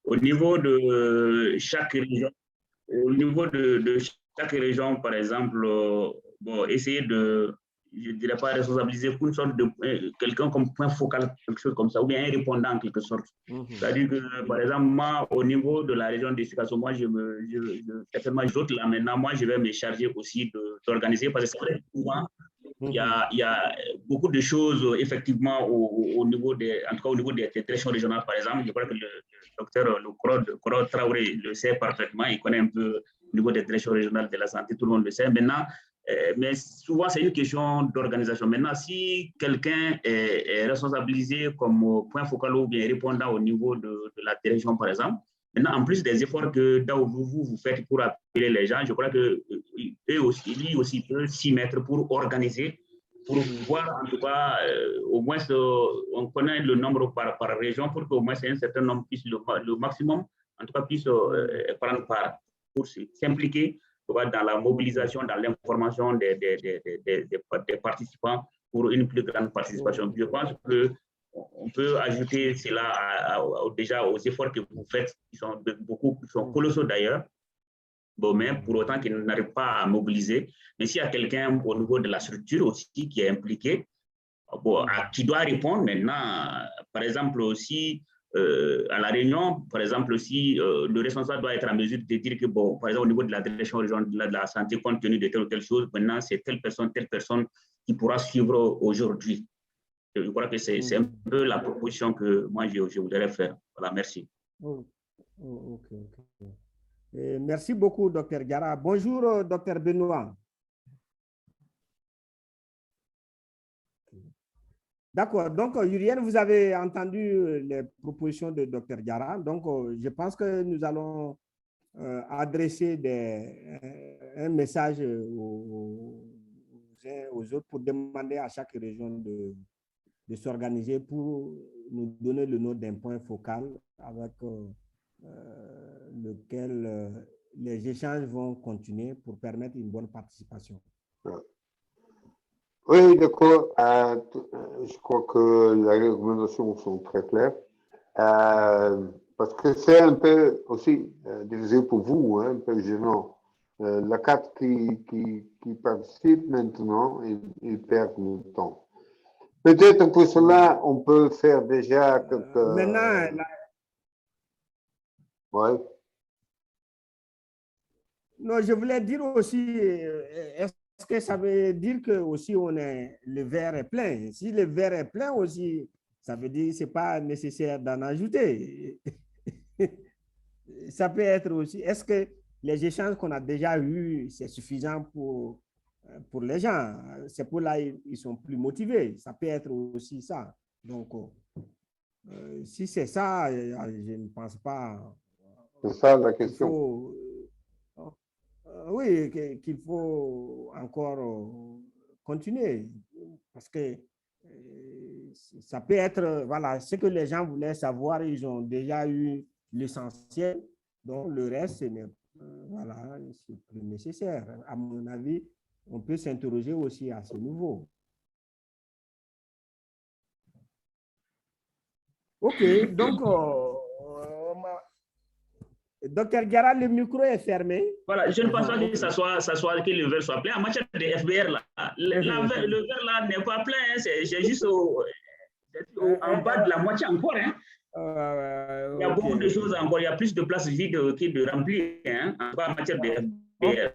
au niveau de chaque région, chaque région, par exemple, bon, essayer de, je ne dirais pas responsabiliser pour une sorte de quelqu'un comme point focal, quelque chose comme ça, ou bien un répondant en quelque sorte. C'est-à-dire que, par exemple, moi, au niveau de la région d'éducation, moi, certainement, j'ôte là maintenant, moi, je vais me charger aussi d'organiser, parce que c'est vrai, souvent, il y a beaucoup de choses, effectivement, au niveau des, en tout cas au niveau des directions régionales, par exemple. Je crois que le docteur Korod Traoré le sait parfaitement, il connaît un peu au niveau des directions régionales de la santé, tout le monde le sait. Maintenant, mais souvent, c'est une question d'organisation. Maintenant, si quelqu'un est responsabilisé comme point focal ou bien répondant au niveau de la direction, par exemple, maintenant, en plus des efforts que vous faites pour appeler les gens, je crois que lui aussi peut s'y mettre pour organiser, pour voir, en tout cas, au moins, on connaît le nombre par région pour qu'au moins un certain nombre puisse, le maximum, en tout cas, puisse prendre part pour s'impliquer dans la mobilisation, dans l'information des participants pour une plus grande participation. Je pense qu'on peut ajouter cela déjà aux efforts que vous faites, qui sont colossaux d'ailleurs, bon, mais pour autant qu'ils n'arrivent pas à mobiliser. Mais s'il y a quelqu'un au niveau de la structure aussi qui est impliqué, bon, qui doit répondre maintenant, par exemple, aussi à la réunion, par exemple, si le responsable doit être en mesure de dire que, bon, par exemple, au niveau de la direction régionale de la santé, compte tenu de telle ou telle chose, maintenant, c'est telle personne qui pourra suivre aujourd'hui. Je crois que c'est un peu la proposition que moi, je voudrais faire. Voilà, merci. Merci beaucoup, Dr Diarra. Bonjour, Dr Benoît. D'accord. Donc, Yuriel, vous avez entendu les propositions de Dr Diarra. Donc, je pense que nous allons adresser un message aux autres pour demander à chaque région de s'organiser pour nous donner le nom d'un point focal avec lequel les échanges vont continuer pour permettre une bonne participation. Oui, d'accord. Je crois que les recommandations sont très claires. Parce que c'est un peu aussi divisé pour vous, hein, un peu gênant. La carte qui participe maintenant, il perd le temps. Peut-être pour cela, on peut faire déjà quelques... Maintenant, ouais. Non, je voulais dire aussi, est-ce que ça veut dire que aussi le verre est plein? Si le verre est plein aussi, ça veut dire que ce n'est pas nécessaire d'en ajouter. Ça peut être aussi, est-ce que les échanges qu'on a déjà eus, c'est suffisant pour les gens? C'est pour là ils sont plus motivés. Ça peut être aussi ça. Donc, si c'est ça, je ne pense pas. C'est ça la question. Oui, qu'il faut encore continuer parce que ça peut être, voilà, ce que les gens voulaient savoir, ils ont déjà eu l'essentiel, donc le reste, voilà, c'est plus nécessaire. À mon avis, on peut s'interroger aussi à ce niveau. OK, donc, Docteur Diarra, le micro est fermé. Voilà, je ne pense pas que que le verre soit plein. En matière de FBR, là, le verre là n'est pas plein, hein, c'est juste en bas de la moitié encore. Hein. Il y a beaucoup de choses encore, il y a plus de place vide que de remplir, hein, en matière de FBR.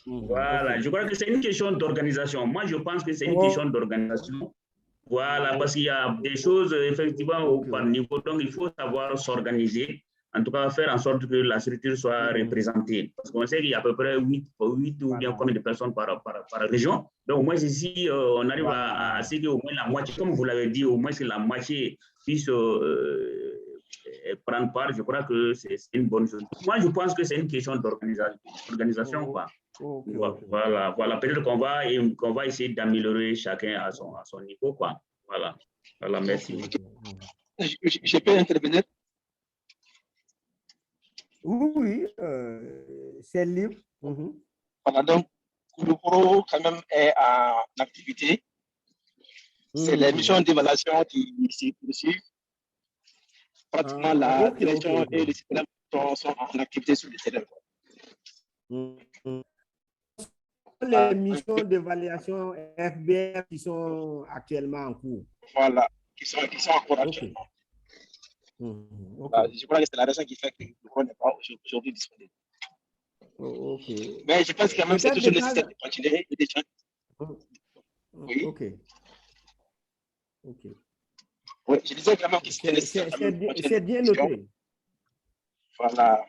Voilà, je crois que c'est une question d'organisation. Moi, je pense que c'est une question d'organisation. Voilà, parce qu'il y a des choses, effectivement, par niveau, donc il faut savoir s'organiser. En tout cas, faire en sorte que la structure soit représentée. Parce qu'on sait qu'il y a à peu près 8 ou bien combien de personnes par région. Donc, au moins ici, on arrive à ce qu'au moins la moitié, comme vous l'avez dit, au moins que la moitié puisse prendre part. Je crois que c'est une bonne chose. Moi, je pense que c'est une question d'organisation. Voilà. Peut-être qu'on va essayer d'améliorer chacun à son niveau. Quoi. Voilà, merci. Je peux intervenir? Oui, c'est libre. Voilà, donc, Kouroukoro, quand même, est en activité. C'est les missions d'évaluation qui s'y poursuivent. pratiquement la direction et le système sont en activité sur le terrain. Les missions d'évaluation FBR qui sont actuellement en cours. Voilà, qui sont en cours actuellement. Je crois que c'est la raison qui fait que le cours n'est pas aujourd'hui disponible. Mais je pense quand même que c'est toujours nécessaire de continuer et d'échanger. Oui. Oui, je disais vraiment que c'était nécessaire. C'est bien noté. Voilà.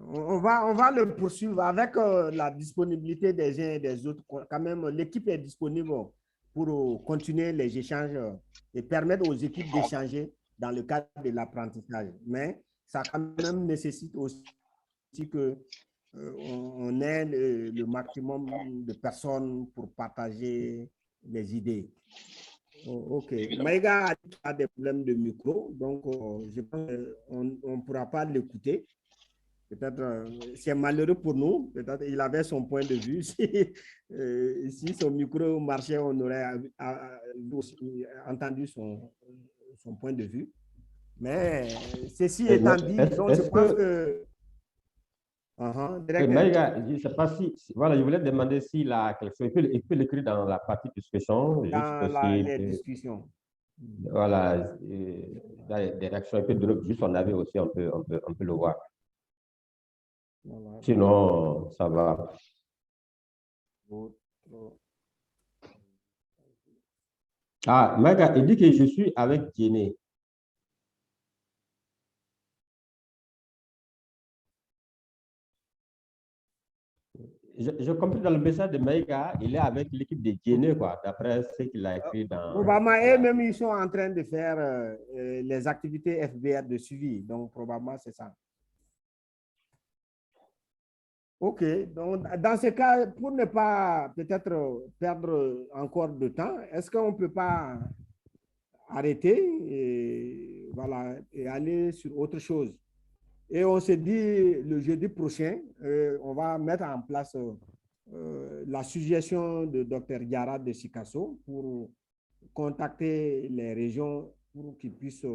On va le poursuivre avec la disponibilité des uns et des autres. Quand même, l'équipe est disponible pour continuer les échanges et permettre aux équipes d'échanger dans le cadre de l'apprentissage. Mais ça quand même nécessite aussi que on ait le maximum de personnes pour partager les idées. Ok. Maïga a des problèmes de micro, donc je pense qu'on ne pourra pas l'écouter. Peut-être c'est malheureux pour nous. Peut-être il avait son point de vue. Si son micro marchait, on aurait entendu son point de vue. Mais ceci étant dit, donc je pense que Maïga, je ne sais pas si, voilà, je voulais demander s'il a quelque chose. Il peut l'écrire dans la partie discussion. Dans les discussions. Voilà, des réactions, il peut donner juste son avis aussi, on peut le voir. Voilà. Sinon, ça va. Ah, Maïga, il dit que je suis avec Djéné. Je comprends dans le message de Maïga, il est avec l'équipe de Djéné, quoi, d'après ce qu'il a écrit dans... Probablement, eux-mêmes, ils sont en train de faire les activités FBR de suivi, donc probablement c'est ça. Ok, donc dans ce cas, pour ne pas peut-être perdre encore de temps, est-ce qu'on ne peut pas arrêter et, voilà, et aller sur autre chose? Et on se dit le jeudi prochain, on va mettre en place la suggestion de Dr Diarra de Sikasso pour contacter les régions pour qu'ils puissent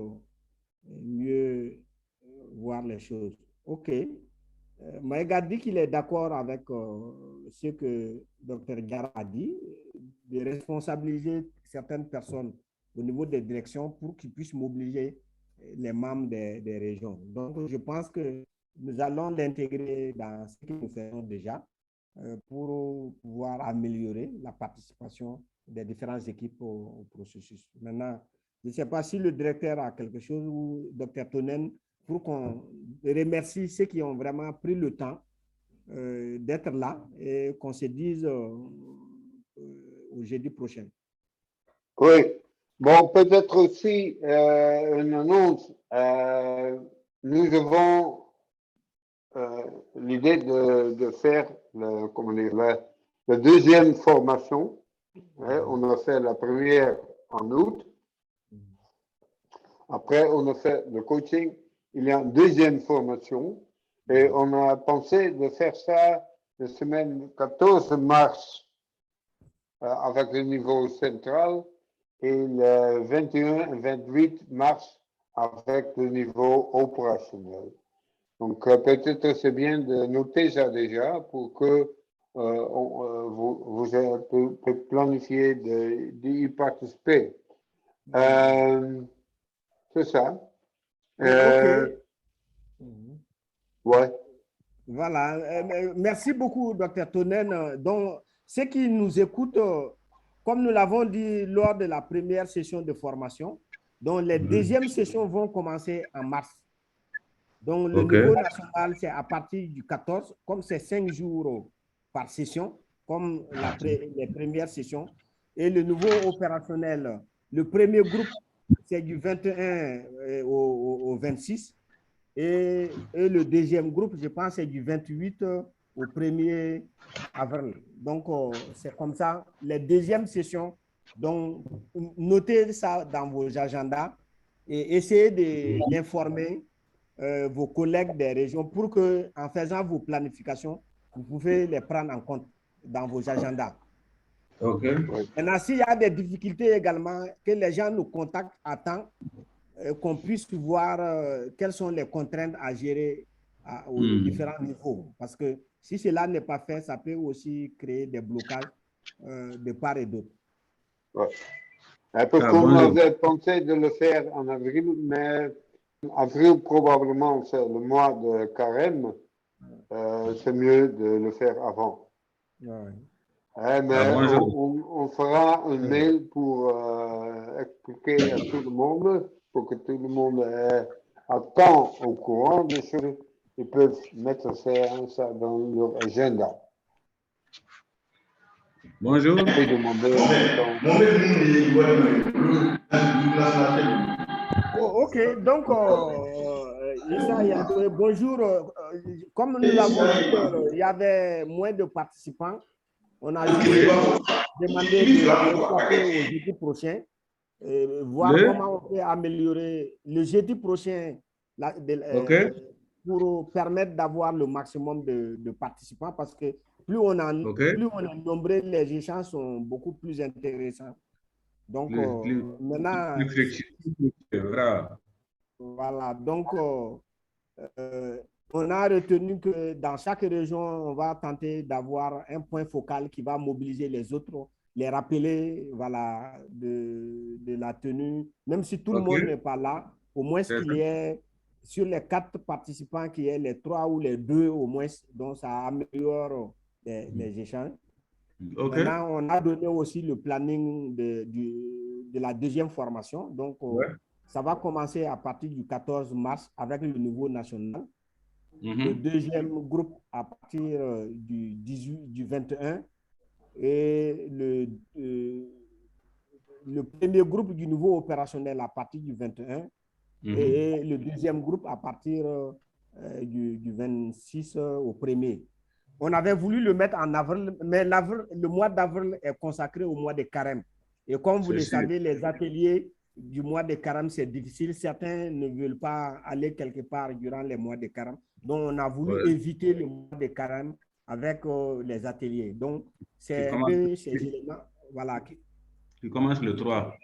mieux voir les choses. OK. Maïga dit qu'il est d'accord avec ce que Dr Diarra a dit, de responsabiliser certaines personnes au niveau des directions pour qu'ils puissent mobiliser les membres des régions. Donc, je pense que nous allons l'intégrer dans ce que nous faisons déjà pour pouvoir améliorer la participation des différentes équipes au processus. Maintenant, je ne sais pas si le directeur a quelque chose ou Dr Tonen pour qu'on remercie ceux qui ont vraiment pris le temps d'être là et qu'on se dise au jeudi prochain. Oui. Bon, peut-être aussi une annonce. Nous avons l'idée de faire la deuxième formation. On a fait la première en août. Après, on a fait le coaching. Il y a une deuxième formation. Et on a pensé de faire ça la semaine 14 mars avec le niveau central. Et le 21 et 28 mars avec le niveau opérationnel. Donc, peut-être c'est bien de noter ça déjà pour que vous puissiez planifier d'y participer. C'est ça. OK. Ouais. Voilà. Merci beaucoup, Dr Tonen. Donc, ceux qui nous écoutent, comme nous l'avons dit lors de la première session de formation, donc les deuxièmes sessions vont commencer en mars. Donc, le niveau national, c'est à partir du 14, comme c'est 5 jours par session, comme les premières sessions. Et le niveau opérationnel, le premier groupe, c'est du 21 au 26. Et le deuxième groupe, je pense, c'est du 28 au 1er avril. Donc, c'est comme ça. Les deuxièmes sessions, donc, notez ça dans vos agendas et essayez d'informer vos collègues des régions pour que, en faisant vos planifications, vous pouvez les prendre en compte dans vos agendas. OK. Maintenant, s'il y a des difficultés également, que les gens nous contactent à temps, qu'on puisse voir quelles sont les contraintes à gérer aux différents niveaux. Parce que si cela n'est pas fait, ça peut aussi créer des blocages de part et d'autre. Ouais. Parce qu'on avait pensé de le faire en avril, mais avril, probablement, c'est le mois de carême. C'est mieux de le faire avant. Ouais. Mais on fera un mail pour expliquer à tout le monde, pour que tout le monde est à temps au courant de ce qu'ils peuvent mettre ça dans leur agenda. Bonjour. Et demander Ok, donc, Issa Yadoué, bonjour. Comme nous l'avons dit, il y avait moins de participants. On a juste demandé de reporter au jeudi prochain, voir comment on peut améliorer le jeudi prochain pour permettre d'avoir le maximum de participants, parce que plus on est nombreux, les échanges sont beaucoup plus intéressants. Donc, maintenant, voilà, donc on a retenu que dans chaque région, on va tenter d'avoir un point focal qui va mobiliser les autres, les rappeler, voilà, de la tenue. Même si tout le monde n'est pas là, au moins qu'il y ait, sur les 4 participants, qu'il y ait les 3 ou les 2 au moins, donc ça améliore les échanges. Maintenant, on a donné aussi le planning de la deuxième formation. Donc, ça va commencer à partir du 14 mars avec le niveau national. Le deuxième groupe à partir du 21 et le premier groupe du niveau opérationnel à partir du 21 et le deuxième groupe à partir du 26 au 1er. On avait voulu le mettre en avril, mais le mois d'avril est consacré au mois de carême. Et comme vous le savez, les ateliers du mois de carême, c'est difficile. Certains ne veulent pas aller quelque part durant les mois de carême. Donc, on a voulu éviter le mois de carême avec les ateliers. Donc, c'est un peu ces éléments. Voilà. Tu commences le 3.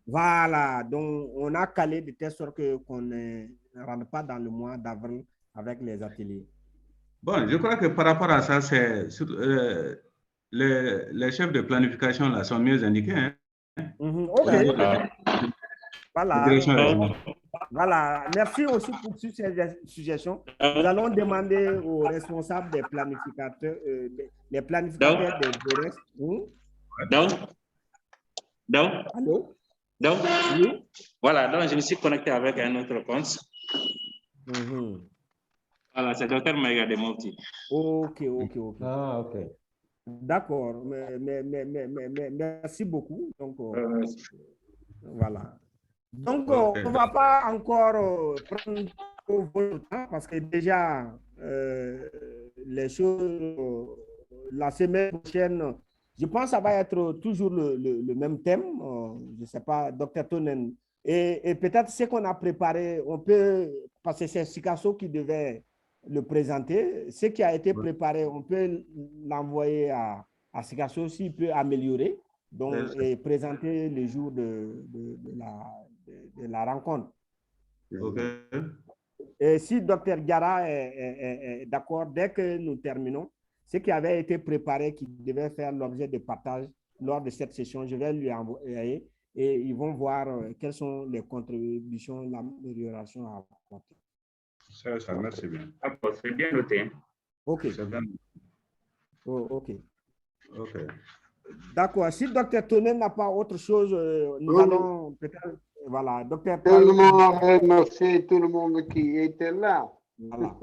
Voilà. Donc, on a calé de telle sorte qu'on ne rentre pas dans le mois d'avril avec les ateliers. Bon, je crois que par rapport à ça, c'est les chefs de planification là sont mieux indiqués. Hein? OK. Voilà. Voilà. Merci aussi pour ces suggestions. Nous allons demander aux responsables des planificateurs, les planificateurs des DRS. Allô? Donc, oui. Voilà, donc je me suis connecté avec un autre compte. Voilà, c'est Dr Maïga de Mopti. OK. Ah, OK. D'accord, mais merci beaucoup. Donc, voilà. Donc, on ne va pas encore prendre votre temps parce que déjà, les choses, la semaine prochaine, je pense que ça va être toujours le même thème. Je ne sais pas, Dr Tonen. Et peut-être ce qu'on a préparé, on peut, parce que c'est Sikasso qui devait le présenter. Ce qui a été préparé, on peut l'envoyer à Sikasso s'il peut améliorer donc, et présenter le jour de la rencontre. Et si Dr Diarra est d'accord, dès que nous terminons, ce qui avait été préparé, qui devait faire l'objet de partage lors de cette session, je vais lui envoyer et ils vont voir quelles sont les contributions, l'amélioration à apporter. Ça, merci bien. D'accord, c'est bien noté. OK. OK. D'accord. Si Dr Tonen n'a pas autre chose, nous allons peut-être... Voilà, docteur. Tout le monde remercie tout le monde qui était là. Voilà.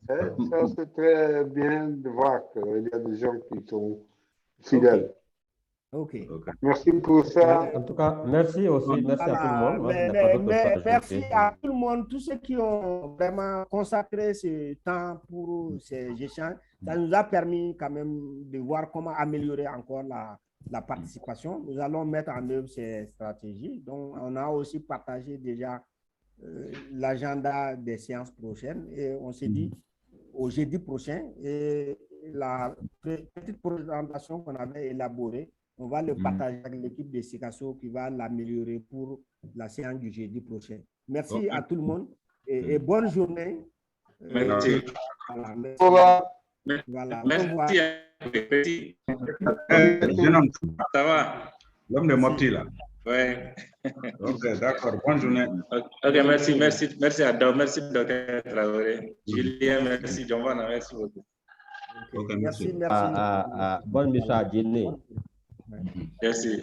Ça, c'est très bien de voir qu'il y a des gens qui sont fidèles. OK. Merci pour ça. En tout cas, merci aussi. Merci à tout le monde. Merci à tout le monde, tous ceux qui ont vraiment consacré ce temps pour ces échanges. Ça nous a permis quand même de voir comment améliorer encore la participation. Nous allons mettre en œuvre ces stratégies. Donc, on a aussi partagé déjà l'agenda des séances prochaines et on s'est dit au jeudi prochain et la petite présentation qu'on avait élaborée on va le partager avec l'équipe de Sikasso qui va l'améliorer pour la séance du jeudi prochain. Merci à tout le monde et bonne journée. Merci. Voilà, merci. Au revoir. Voilà, Merci. au revoir. Petit. Jeune homme, Ça va? l'homme de Mopti là. Ouais. Ok, d'accord. Bonne journée. Ok, merci à Doc, merci Dr. Traoré. Julien, merci. Giovanna, merci beaucoup. Ok, Merci, merci. merci. Bonne mission à Djinné. Merci.